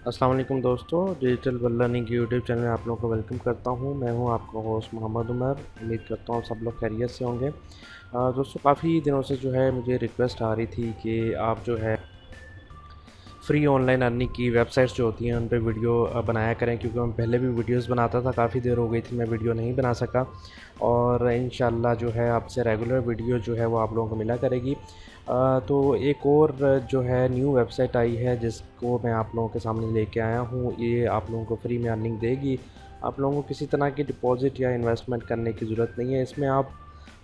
अस्सलाम वालेकुम दोस्तों, डिजिटल वर्ल्ड लर्निंग के यूट्यूब चैनल में आप लोगों को वेलकम करता हूं। मैं हूं आपका होस्ट मोहम्मद उमर। उम्मीद करता हूं सब लोग खैरियत से होंगे। दोस्तों, काफ़ी दिनों से जो है मुझे रिक्वेस्ट आ रही थी कि आप जो है फ्री ऑनलाइन अर्निंग की वेबसाइट्स जो होती हैं उन पे वीडियो बनाया करें, क्योंकि मैं पहले भी वीडियोस बनाता था। काफ़ी देर हो गई थी मैं वीडियो नहीं बना सका, और इंशाल्लाह जो है आपसे रेगुलर वीडियो जो है वो आप लोगों को मिला करेगी। तो एक और जो है न्यू वेबसाइट आई है जिसको मैं आप लोगों के सामने लेके आया हूँ। ये आप लोगों को फ्री में अर्निंग देगी। आप लोगों को किसी तरह की डिपॉज़िट या इन्वेस्टमेंट करने की ज़रूरत नहीं है। इसमें आप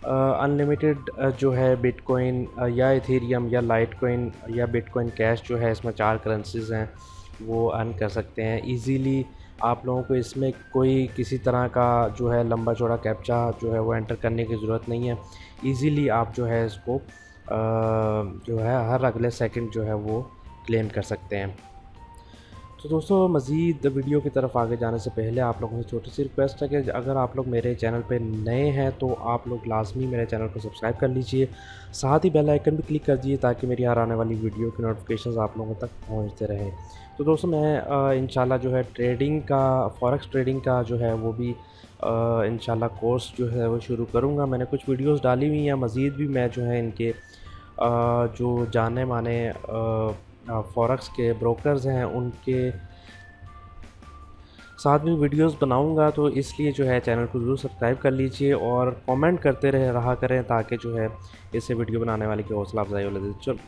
अनलिमिटेड जो है बिटकॉइन या इथेरियम या लाइटकॉइन या बिटकॉइन कैश जो है, इसमें 4 करेंसीज़ हैं, वो अर्न कर सकते हैं ईज़िली। आप लोगों को इसमें कोई किसी तरह का जो है लंबा चौड़ा कैप्चा जो है वो एंटर करने की ज़रूरत नहीं है। ईज़िली आप जो है इसको जो है हर अगले सेकंड जो है वो क्लेम कर सकते हैं। तो दोस्तों, मज़ीद वीडियो की तरफ आगे जाने से पहले आप लोगों से छोटी सी रिक्वेस्ट है कि अगर आप लोग मेरे चैनल पे नए हैं तो आप लोग लाजमी मेरे चैनल को सब्सक्राइब कर लीजिए। साथ ही बेल आइकन भी क्लिक कर दीजिए ताकि मेरी हर आने वाली वीडियो की नोटिफिकेशंस आप लोगों तक पहुंचते रहें। तो दोस्तों, मैं इंशाल्लाह जो है ट्रेडिंग का, फॉरेक्स ट्रेडिंग का जो है वो भी इंशाल्लाह कोर्स जो है वो शुरू करूँगा। मैंने कुछ वीडियोज़ डाली हुई हैं। मज़ीद भी मैं जो है इनके जो जाने माने फॉरेक्स के ब्रोकर्स हैं उनके साथ में वीडियोस बनाऊंगा, तो इसलिए जो है चैनल को ज़रूर सब्सक्राइब कर लीजिए और कमेंट करते रहा करें ताकि जो है इससे वीडियो बनाने वाले की हौसला अफजाई हो जाए। चलो,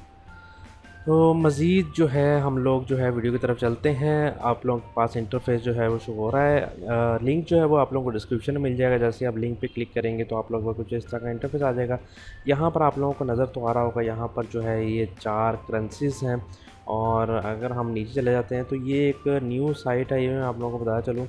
तो मज़ीद जो है हम लोग जो है वीडियो की तरफ चलते हैं। आप लोगों के पास इंटरफेस जो है वो शो हो रहा है। लिंक जो है वो आप लोगों को डिस्क्रिप्शन में मिल जाएगा। जैसे आप लिंक पे क्लिक करेंगे तो आप लोगों को कुछ इस तरह का इंटरफेस आ जाएगा। यहाँ पर आप लोगों को नज़र तो आ रहा होगा, यहाँ पर जो है ये 4 करेंसीज़ हैं। और अगर हम नीचे चले जाते हैं तो ये एक न्यू साइट है, ये मैं आप लोगों को बताया चलूँ।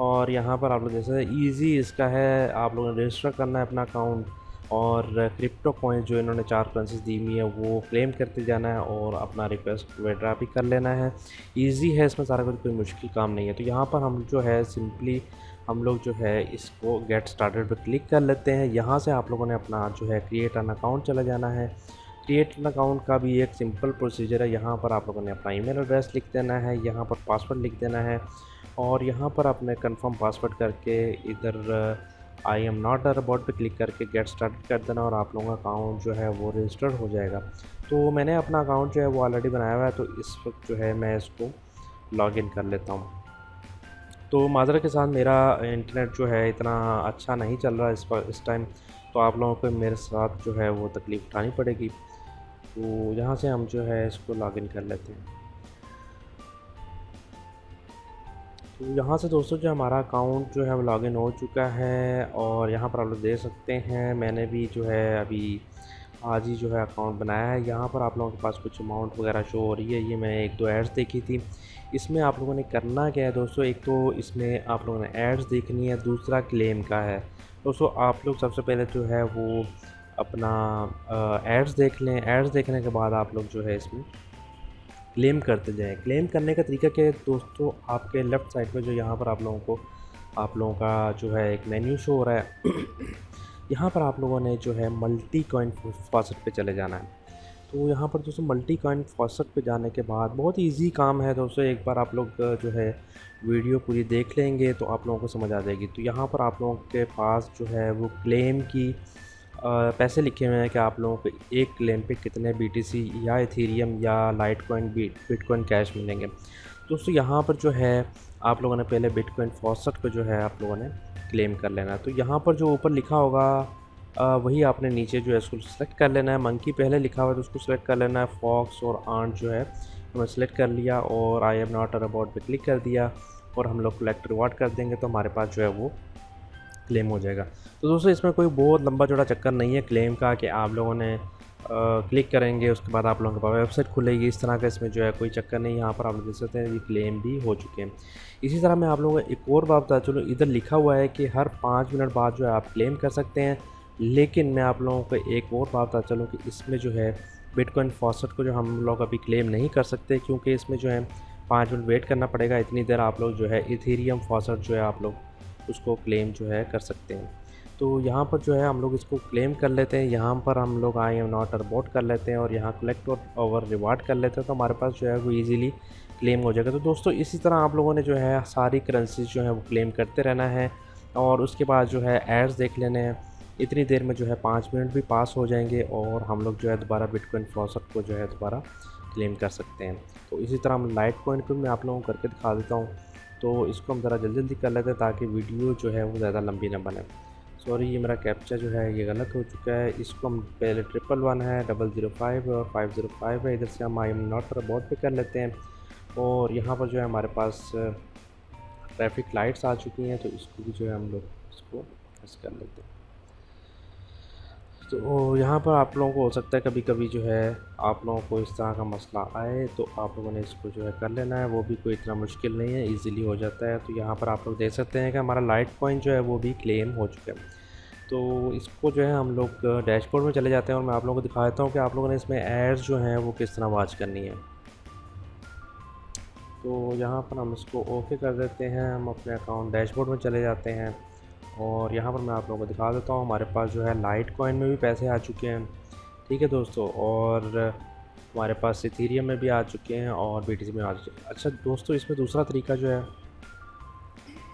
और यहाँ पर आप लोग जैसे ईज़ी इसका है, आप लोगों ने रजिस्टर करना है अपना अकाउंट, और क्रिप्टो कॉइन्स जो इन्होंने 4 करेंसीज दी हुई है वो क्लेम करते जाना है और अपना रिक्वेस्ट विड्रॉ भी कर लेना है। इजी है, इसमें सारा कुछ कोई मुश्किल काम नहीं है। तो यहाँ पर हम जो है सिंपली हम लोग जो है इसको गेट स्टार्टेड पर क्लिक कर लेते हैं। यहाँ से आप लोगों ने अपना जो है क्रिएट एन अकाउंट चला जाना है। क्रिएट एन अकाउंट का भी एक सिंपल प्रोसीजर है। यहाँ पर आप लोगों ने अपना ईमेल एड्रेस लिख देना है, यहाँ पर पासवर्ड लिख देना है, और यहाँ पर आपने कंफर्म पासवर्ड करके इधर I am not a robot पे क्लिक करके गेट स्टार्टेड कर देना, और आप लोगों का अकाउंट जो है वो रजिस्टर्ड हो जाएगा। तो मैंने अपना अकाउंट जो है वो ऑलरेडी बनाया हुआ है, तो इस वक्त जो है मैं इसको लॉगिन कर लेता हूँ। तो माज़रत के साथ मेरा इंटरनेट जो है इतना अच्छा नहीं चल रहा इस टाइम, तो आप लोगों को मेरे साथ जो है वो तकलीफ़ उठानी पड़ेगी। तो यहाँ से हम जो है इसको लॉगिन कर लेते हैं। तो यहाँ से दोस्तों जो हमारा अकाउंट जो है वो लॉगिन हो चुका है, और यहाँ पर आप लोग देख सकते हैं मैंने भी जो है अभी आज ही जो है अकाउंट बनाया है। यहाँ पर आप लोगों के पास कुछ अमाउंट वगैरह शो हो रही है। ये मैं 1-2 एड्स देखी थी। इसमें आप लोगों ने करना क्या है दोस्तों, एक तो इसमें आप लोगों ने एड्स देखनी है, दूसरा क्लेम का है। दोस्तों, आप लोग सबसे पहले जो है वो अपना एड्स देख लें। एड्स देखने के बाद आप लोग जो है इसमें क्लेम करते जाएँ। क्लेम करने का तरीका क्या है दोस्तों, आपके लेफ़्ट साइड पे जो यहाँ पर आप लोगों का जो है एक मेन्यू शो हो रहा है। यहाँ पर आप लोगों ने जो है मल्टी कॉइन फॉसेट पे चले जाना है। तो यहाँ पर दोस्तों मल्टी कॉइन फॉसेट पे जाने के बाद बहुत ईजी काम है दोस्तों। एक बार आप लोग जो है वीडियो पूरी देख लेंगे तो आप लोगों को समझ आ जाएगी। तो यहाँ पर आप लोगों के पास जो है वो क्लेम की पैसे लिखे हुए हैं कि आप लोगों को एक क्लेम पे कितने बीटीसी या इथेरियम या लाइटकॉइन बिटकॉइन कैश मिलेंगे। दोस्तों, यहाँ पर जो है आप लोगों ने पहले बिटकॉइन फॉसेट को जो है आप लोगों ने क्लेम कर लेना है। तो यहाँ पर जो ऊपर लिखा होगा वही आपने नीचे जो है इसको सेलेक्ट कर लेना है। मंकी पहले लिखा हुआ है तो उसको सेलेक्ट कर लेना है। फॉक्स और आंट जो है हमने सेलेक्ट कर लिया, और I am not a robot पे क्लिक कर दिया, और हम लोग कलेक्ट रिवार्ड कर देंगे तो हमारे पास जो है वो क्लेम हो जाएगा। तो दोस्तों, इसमें कोई बहुत लंबा चौड़ा चक्कर नहीं है क्लेम का कि आप लोगों ने क्लिक करेंगे उसके बाद आप लोगों के पास वेबसाइट खुलेगी, इस तरह का इसमें जो है कोई चक्कर नहीं है। यहाँ पर आप लोग देख सकते हैं ये क्लेम भी हो चुके हैं। इसी तरह मैं आप लोगों को एक और बात बता चलूँ, इधर लिखा हुआ है कि हर 5 मिनट बाद जो है आप क्लेम कर सकते हैं। लेकिन मैं आप लोगों को एक और बात बता चलूँ कि इसमें जो है बिटकॉइन फॉसेट को जो हम लोग अभी क्लेम नहीं कर सकते, क्योंकि इसमें जो है 5 मिनट वेट करना पड़ेगा। इतनी देर आप लोग जो है इथेरियम फॉसेट जो है आप लोग उसको क्लेम जो है कर सकते हैं। तो तो यहाँ पर जो है हम लोग इसको क्लेम कर लेते हैं। यहाँ पर हम लोग I am not a robot कर लेते हैं और यहाँ कलेक्ट और रिवार्ड कर लेते हैं, तो हमारे पास जो है वो ईज़िली क्लेम हो जाएगा। तो दोस्तों इसी तरह आप लोगों ने जो है सारी करेंसीज जो है वो क्लेम करते रहना है और उसके बाद जो है एड्स देख लेने हैं। इतनी देर में जो है 5 मिनट भी पास हो जाएंगे और हम लोग जो है दोबारा बिटकॉइन फ्लॉसअप को जो है दोबारा क्लेम कर सकते हैं। तो इसी तरह हम लाइट कॉइन को मैं आप लोगों को करके दिखा देता हूँ। तो इसको हम ज़रा जल्दी जल्दी कर लेते हैं ताकि वीडियो जो है वो ज़्यादा लंबी ना बने। सॉरी, ये मेरा कैप्चा जो है ये गलत हो चुका है। इसको हम पहले 111 है, 005 और 505 है, इधर से हम आई एम नॉट रोबोट पे कर लेते हैं। और यहाँ पर जो है हमारे पास ट्रैफिक लाइट्स आ चुकी हैं, तो इसको भी जो है हम लोग इसको प्रेस कर लेते हैं। तो यहाँ पर आप लोगों को हो सकता है कभी कभी जो है आप लोगों को इस तरह का मसला आए, तो आप लोगों ने इसको जो है कर लेना है, वो भी कोई इतना मुश्किल नहीं है, इजीली हो जाता है। तो यहाँ पर आप लोग देख सकते हैं कि हमारा लाइट कॉइन जो है वो भी क्लेम हो चुका है। तो इसको जो है हम लोग डैशबोर्ड में चले जाते हैं और मैं आप लोगों को दिखा देता हूँ कि आप लोगों ने इसमें एड्स जो हैं वो किस तरह वॉच करनी है। तो यहाँ पर हम इसको ओके कर देते हैं, हम अपने अकाउंट डैशबोर्ड में चले जाते हैं और यहाँ पर मैं आप लोगों को दिखा देता हूँ हमारे पास जो है लाइट कॉइन में भी पैसे आ चुके हैं। ठीक है दोस्तों, और हमारे पास इथेरियम में भी आ चुके हैं और बीटीसी में आ चुके हैं। अच्छा दोस्तों, इसमें दूसरा तरीका जो है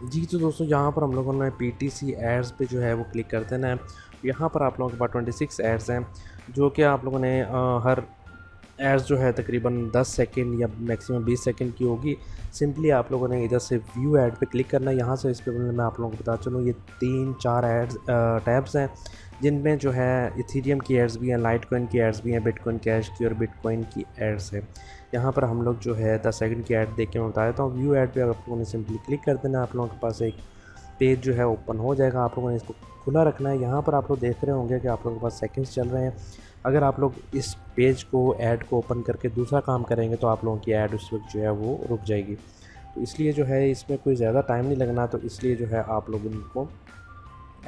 जी, तो दोस्तों यहाँ पर हम लोगों ने पीटीसी एड्स पे जो है वो क्लिक कर देना है। यहाँ पर आप लोगों के पास 26 एड्स हैं, जो कि आप लोगों ने हर एड्स जो है तकरीबन 10 सेकंड या मैक्सिमम 20 सेकंड की होगी। सिंपली आप लोगों ने इधर से व्यू ऐड पे क्लिक करना है। यहाँ से इस पे मैं आप लोगों को बता चलूँ, ये 3-4 एड्स टैब्स हैं जिनमें जो है इथेरियम की एड्स भी हैं, लाइट कॉइन की एड्स भी हैं, बिटकॉइन कैश की और बिटकॉइन की एड्स है। यहाँ पर हम लोग जो है 10 सेकंड की ऐड देख के मैं बता देता हूँ। व्यू ऐड पे आप लोगों ने सिंपली क्लिक कर देना, आप लोगों के पास एक पेज जो है ओपन हो जाएगा। आप लोगों ने इसको खुला रखना है। यहाँ पर आप लोग देख रहे होंगे कि आप लोगों के पास सेकंड्स चल रहे हैं। अगर आप लोग इस पेज को ऐड को ओपन करके दूसरा काम करेंगे तो आप लोगों की ऐड उस वक्त जो है वो रुक जाएगी। तो इसलिए जो है इसमें कोई ज़्यादा टाइम नहीं लगना, तो इसलिए जो है आप लोग इनको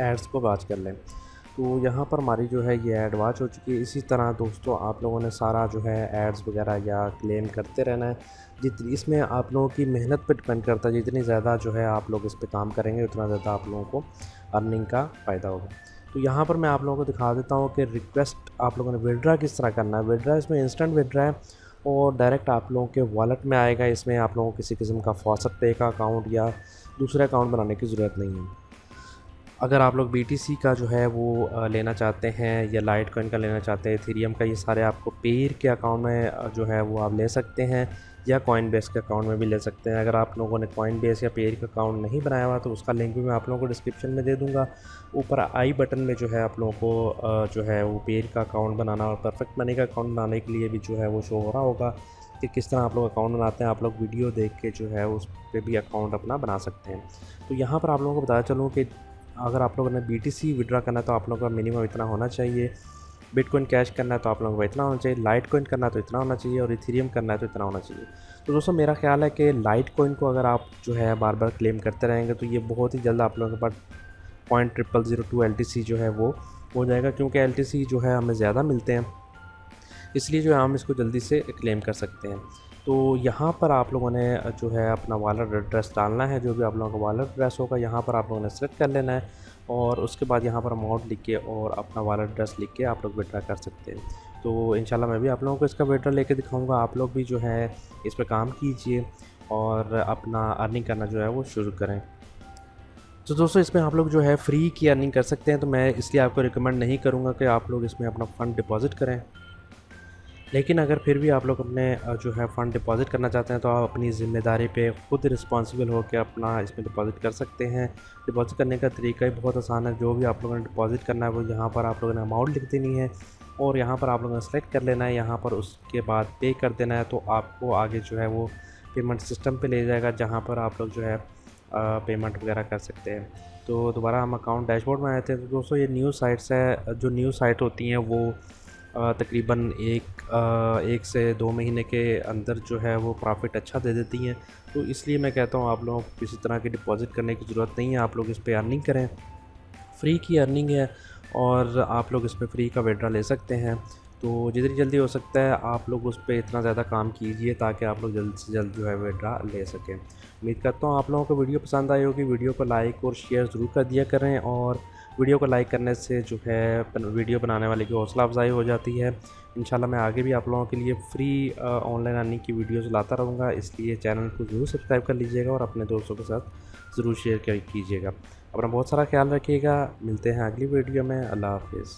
एड्स को वॉच कर लें। तो यहाँ पर हमारी जो है ये ऐड वॉच हो चुकी है। इसी तरह दोस्तों आप लोगों ने सारा जो है एड्स वगैरह या क्लेम करते रहना है। जितनी इसमें आप लोगों की मेहनत पर डिपेंड करता है, जितनी ज़्यादा जो है आप लोग इस पर काम करेंगे उतना ज़्यादा आप लोगों को अर्निंग का फ़ायदा होगा। तो यहाँ पर मैं आप लोगों को दिखा देता हूँ कि रिक्वेस्ट आप लोगों ने विड्रा किस तरह करना है। विड्रा इसमें इंस्टेंट विड्रा है और डायरेक्ट आप लोगों के वॉलेट में आएगा। इसमें आप लोगों को किसी किस्म का फॉसट पे का अकाउंट या दूसरा अकाउंट बनाने की ज़रूरत नहीं है। अगर आप लोग बीटीसी का जो है वो लेना चाहते हैं या लाइट कॉइन का लेना चाहते हैं, इथेरियम का, ये सारे आपको पेयर के अकाउंट में जो है वो आप ले सकते हैं या कॉइन बेस के अकाउंट में भी ले सकते हैं। अगर आप लोगों ने कॉइन बेस या पेयर का अकाउंट नहीं बनाया हुआ तो उसका लिंक भी मैं आप लोगों को डिस्क्रिप्शन में दे दूँगा। ऊपर आई बटन में जो है आप लोगों को जो है वो पेयर का अकाउंट बनाना और परफेक्ट मनी का अकाउंट बनाने के लिए भी जो है वो शो हो रहा होगा कि किस तरह आप लोग अकाउंट बनाते हैं। आप लोग वीडियो देख के जो है उस पर भी अकाउंट अपना बना सकते हैं। तो यहाँ पर आप लोगों को बताया चलूँ कि अगर आप लोगों ने बीटीसी विड्रा करना है तो आप लोगों का मिनिमम इतना होना चाहिए, बिटकॉइन कैश करना है तो आप लोगों को इतना होना चाहिए, लाइट कॉइन करना है तो इतना होना चाहिए और इथेरियम करना है तो इतना होना चाहिए। तो दोस्तों मेरा ख्याल है कि लाइट कॉइन को अगर आप जो है बार बार क्लेम करते रहेंगे तो ये बहुत ही जल्द आप लोगों के पास 0.0002 LTC जो है वो हो जाएगा, क्योंकि LTC जो है हमें ज़्यादा मिलते हैं, इसलिए जो है हम इसको जल्दी से क्लेम कर सकते हैं। तो यहाँ पर आप लोगों ने जो है अपना वॉलेट एड्रेस डालना है, जो भी आप लोगों का वॉलेट एड्रेस होगा यहाँ पर आप लोगों ने सेलेक्ट कर लेना है और उसके बाद यहाँ पर अमाउंट लिख के और अपना वॉलेट एड्रेस लिख के आप लोग विड्रा कर सकते हैं। तो इंशाल्लाह मैं भी आप लोगों को इसका विड्रा लेके दिखाऊंगा। आप लोग भी जो है इस पर काम कीजिए और अपना अर्निंग करना जो है वो शुरू करें। तो दोस्तों इसमें आप लोग जो है फ्री की अर्निंग कर सकते हैं, तो मैं इसलिए आपको रिकमेंड नहीं करूँगा कि आप लोग इसमें अपना फ़ंड डिपॉज़िट करें। लेकिन अगर फिर भी आप लोग अपने जो है फ़ंड डिपॉज़िट करना चाहते हैं तो आप अपनी ज़िम्मेदारी पे ख़ुद रिस्पॉन्सिबल होकर अपना इसमें डिपॉज़िट कर सकते हैं। डिपॉज़िट करने का तरीका ही बहुत आसान है। जो भी आप लोगों ने डिपॉज़िट करना है वो यहाँ पर आप लोगों ने अमाउंट लिख देनी है और यहाँ पर आप लोगों ने सेलेक्ट कर लेना है। यहाँ पर उसके बाद पे कर देना है, तो आपको आगे जो है वो पेमेंट सिस्टम पर ले जाएगा जहाँ पर आप लोग जो है पेमेंट वगैरह कर सकते हैं। तो दोबारा हम अकाउंट डैशबोर्ड में आए थे। तो दोस्तों ये न्यूज़ साइट्स है, जो न्यूज़ साइट होती हैं वो तकरीबन 1 से 2 महीने के अंदर जो है वो प्रॉफिट अच्छा दे देती हैं। तो इसलिए मैं कहता हूँ आप लोगों को किसी तरह की डिपॉज़िट करने की ज़रूरत नहीं है। आप लोग इस पे अर्निंग करें, फ्री की अर्निंग है और आप लोग इसमें फ्री का विड्रा ले सकते हैं। तो जितनी जल्दी हो सकता है आप लोग उस पर इतना ज़्यादा काम कीजिए ताकि आप लोग जल्द से जल्द जो है विड्रा ले सकें। उम्मीद करता हूँ आप लोगों को वीडियो पसंद आई होगी। वीडियो को लाइक और शेयर ज़रूर कर दिया करें और वीडियो को लाइक करने से जो है वीडियो बनाने वाले की हौसला अफजाई हो जाती है। इंशाल्लाह मैं आगे भी आप लोगों के लिए फ्री ऑनलाइन अर्निंग की वीडियोस लाता रहूँगा, इसलिए चैनल को ज़रूर सब्सक्राइब कर लीजिएगा और अपने दोस्तों के साथ ज़रूर शेयर कीजिएगा। अपना बहुत सारा ख्याल रखिएगा। मिलते हैं अगली वीडियो में। अल्लाह हाफिज़।